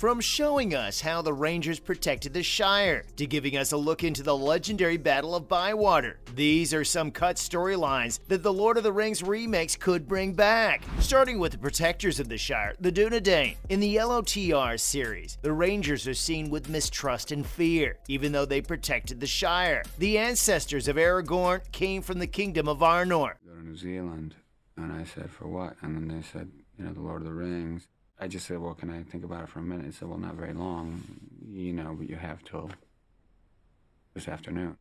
From showing us how the Rangers protected the Shire, to giving us a look into the legendary Battle of Bywater. These are some cut storylines that the Lord of the Rings remakes could bring back. Starting with the protectors of the Shire, the Dunedain. In the LOTR series, the Rangers are seen with mistrust and fear, even though they protected the Shire. The ancestors of Aragorn came from the kingdom of Arnor. Go to New Zealand, and I said, for what? And then they said, you know, the Lord of the Rings. I just said, well, can I think about it for a minute? He said, well, not very long, you know, but you have till this afternoon.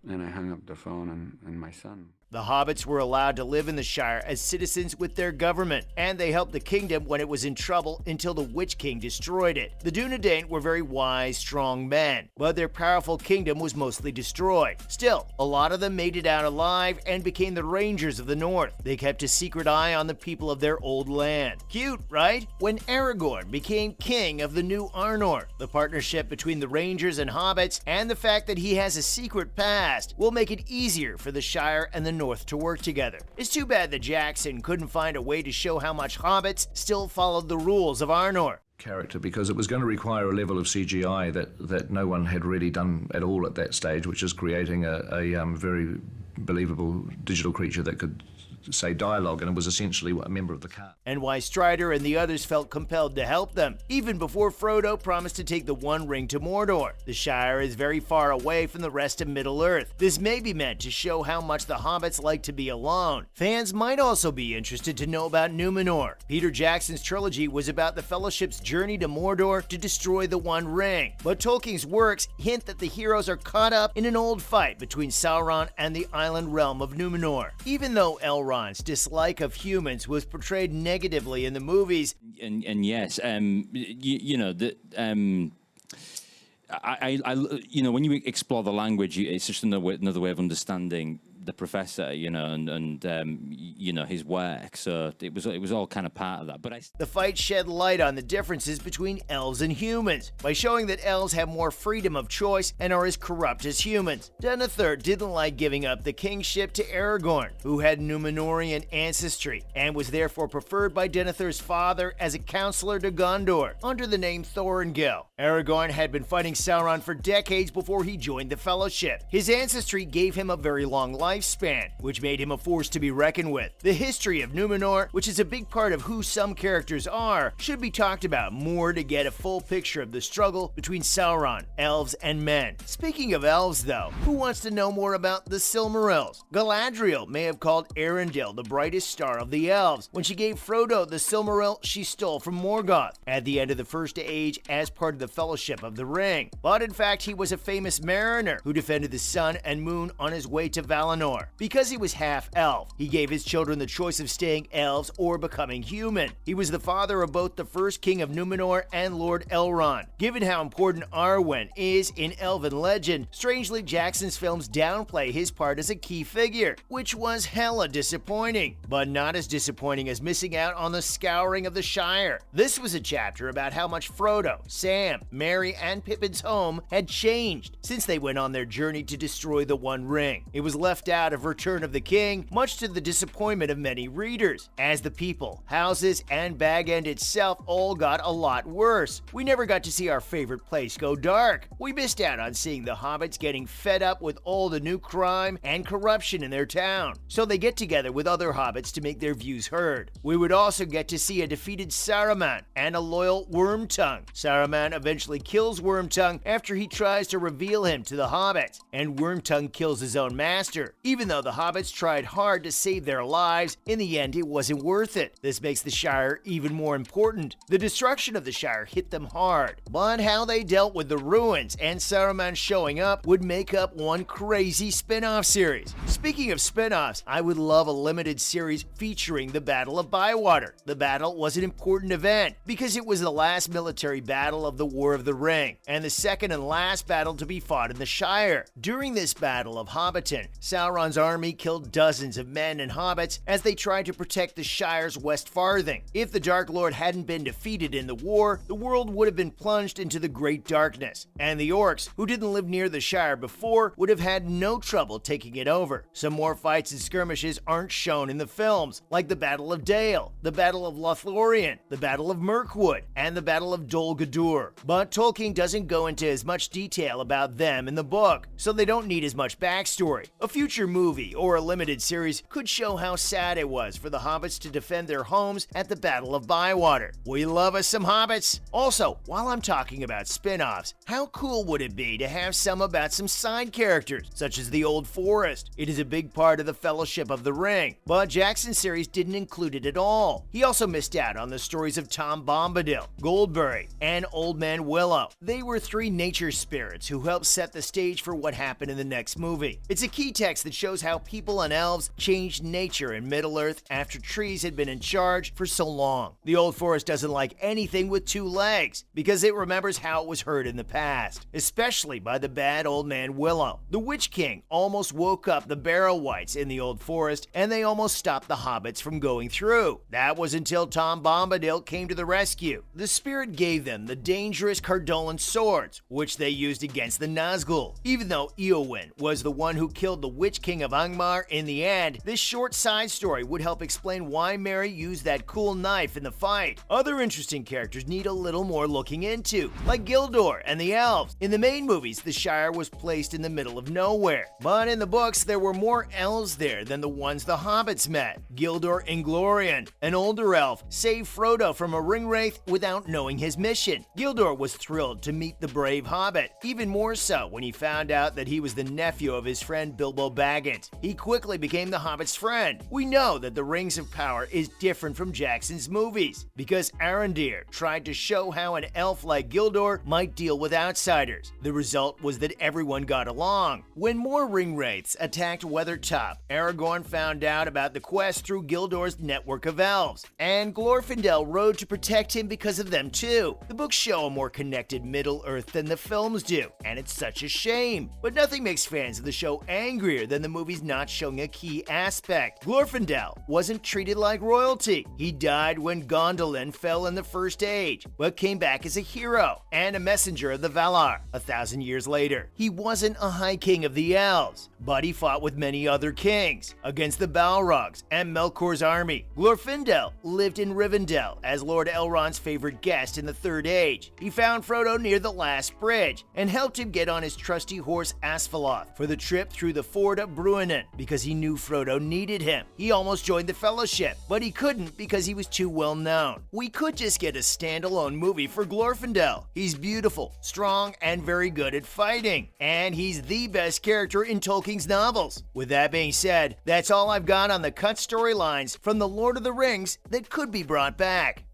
And I hung up the phone, and my son. The hobbits were allowed to live in the Shire as citizens with their government, and they helped the kingdom when it was in trouble until the Witch King destroyed it. The Dunedain were very wise, strong men, but their powerful kingdom was mostly destroyed. Still, a lot of them made it out alive and became the Rangers of the North. They kept a secret eye on the people of their old land. Cute, right? When Aragorn became king of the new Arnor, the partnership between the Rangers and hobbits, and the fact that he has a secret past, will make it easier for the Shire and the North to work together. It's too bad that Jackson couldn't find a way to show how much hobbits still followed the rules of Arnor. Character, because it was going to require a level of CGI that no one had really done at all at that stage, which is creating a very believable digital creature that could say dialogue, and it was essentially a member of the cast. And why Strider and the others felt compelled to help them, even before Frodo promised to take the One Ring to Mordor. The Shire is very far away from the rest of Middle-earth. This may be meant to show how much the hobbits like to be alone. Fans might also be interested to know about Numenor. Peter Jackson's trilogy was about the Fellowship's journey to Mordor to destroy the One Ring, but Tolkien's works hint that the heroes are caught up in an old fight between Sauron and the island realm of Numenor. Even though Elrond's dislike of humans was portrayed negatively in the movies, and yes, you know that. I you know, when you explore the language, it's just another way of understanding the professor, you know, and you know, his work. So it was all kind of part of that. But the fight shed light on the differences between elves and humans by showing that elves have more freedom of choice and are as corrupt as humans. Denethor didn't like giving up the kingship to Aragorn, who had Numenorean ancestry and was therefore preferred by Denethor's father as a counselor to Gondor under the name Thorongil. Aragorn had been fighting Sauron for decades before he joined the Fellowship. His ancestry gave him a very long lifespan, which made him a force to be reckoned with. The history of Numenor, which is a big part of who some characters are, should be talked about more to get a full picture of the struggle between Sauron, elves, and men. Speaking of elves, though, who wants to know more about the Silmarils? Galadriel may have called Arendelle the brightest star of the elves when she gave Frodo the Silmaril she stole from Morgoth at the end of the First Age as part of the Fellowship of the Ring. But in fact, he was a famous mariner who defended the sun and moon on his way to Valinor. Because he was half-elf, he gave his children the choice of staying elves or becoming human. He was the father of both the first king of Numenor and Lord Elrond. Given how important Arwen is in elven legend, strangely Jackson's films downplay his part as a key figure, which was hella disappointing, but not as disappointing as missing out on the scouring of the Shire. This was a chapter about how much Frodo, Sam, Merry, and Pippin's home had changed since they went on their journey to destroy the One Ring. It was left out of Return of the King, much to the disappointment of many readers, as the people, houses, and Bag End itself all got a lot worse. We never got to see our favorite place go dark. We missed out on seeing the hobbits getting fed up with all the new crime and corruption in their town, so they get together with other hobbits to make their views heard. We would also get to see a defeated Saruman and a loyal Wormtongue. Saruman eventually kills Wormtongue after he tries to reveal him to the hobbits, and Wormtongue kills his own master. Even though the hobbits tried hard to save their lives, in the end it wasn't worth it. This makes the Shire even more important. The destruction of the Shire hit them hard, but how they dealt with the ruins and Saruman showing up would make up one crazy spin-off series. Speaking of spin-offs, I would love a limited series featuring the Battle of Bywater. The battle was an important event because it was the last military battle of the War of the Ring, and the second and last battle to be fought in the Shire. During this battle of Hobbiton, Sauron Sauron's army killed dozens of men and hobbits as they tried to protect the Shire's West Farthing. If the Dark Lord hadn't been defeated in the war, the world would have been plunged into the Great Darkness, and the orcs, who didn't live near the Shire before, would have had no trouble taking it over. Some more fights and skirmishes aren't shown in the films, like the Battle of Dale, the Battle of Lothlorien, the Battle of Mirkwood, and the Battle of Dol Guldur. But Tolkien doesn't go into as much detail about them in the book, so they don't need as much backstory. A future movie or a limited series could show how sad it was for the hobbits to defend their homes at the Battle of Bywater. We love us some hobbits. Also, while I'm talking about spin-offs, how cool would it be to have some about some side characters, such as the Old Forest? It is a big part of the Fellowship of the Ring, but Jackson's series didn't include it at all. He also missed out on the stories of Tom Bombadil, Goldberry, and Old Man Willow. They were three nature spirits who helped set the stage for what happened in the next movie. It's a key text that shows how people and elves changed nature in Middle-earth after trees had been in charge for so long. The Old Forest doesn't like anything with two legs because it remembers how it was hurt in the past, especially by the bad Old Man Willow. The Witch King almost woke up the Barrow-wights in the Old Forest, and they almost stopped the hobbits from going through. That was until Tom Bombadil came to the rescue. The spirit gave them the dangerous Cardolan swords, which they used against the Nazgul. Even though Eowyn was the one who killed the Witch King of Angmar in the end, this short side story would help explain why Merry used that cool knife in the fight. Other interesting characters need a little more looking into, like Gildor and the elves. In the main movies, the Shire was placed in the middle of nowhere, but in the books there were more elves there than the ones the hobbits met. Gildor Inglorian, an older elf, saved Frodo from a ringwraith without knowing his mission. Gildor was thrilled to meet the brave hobbit, even more so when he found out that he was the nephew of his friend Bilbo Baggins. He quickly became the hobbit's friend. We know that the Rings of Power is different from Jackson's movies because Arondir tried to show how an elf like Gildor might deal with outsiders. The result was that everyone got along. When more ringwraiths attacked Weathertop, Aragorn found out about the quest through Gildor's network of elves, and Glorfindel rode to protect him because of them too. The books show a more connected Middle-earth than the films do, and it's such a shame. But nothing makes fans of the show angrier than the movies not showing a key aspect. Glorfindel wasn't treated like royalty. He died when Gondolin fell in the First Age, but came back as a hero and a messenger of the Valar 1,000 years later. He wasn't a High King of the Elves, but he fought with many other kings against the Balrogs and Melkor's army. Glorfindel lived in Rivendell as Lord Elrond's favorite guest in the Third Age. He found Frodo near the last bridge and helped him get on his trusty horse Asphalloth for the trip through the ford of Bruinen because he knew Frodo needed him. He almost joined the Fellowship, but he couldn't because he was too well known. We could just get a standalone movie for Glorfindel. He's beautiful, strong, and very good at fighting, and he's the best character in Tolkien's novels. With that being said, that's all I've got on the cut storylines from The Lord of the Rings that could be brought back.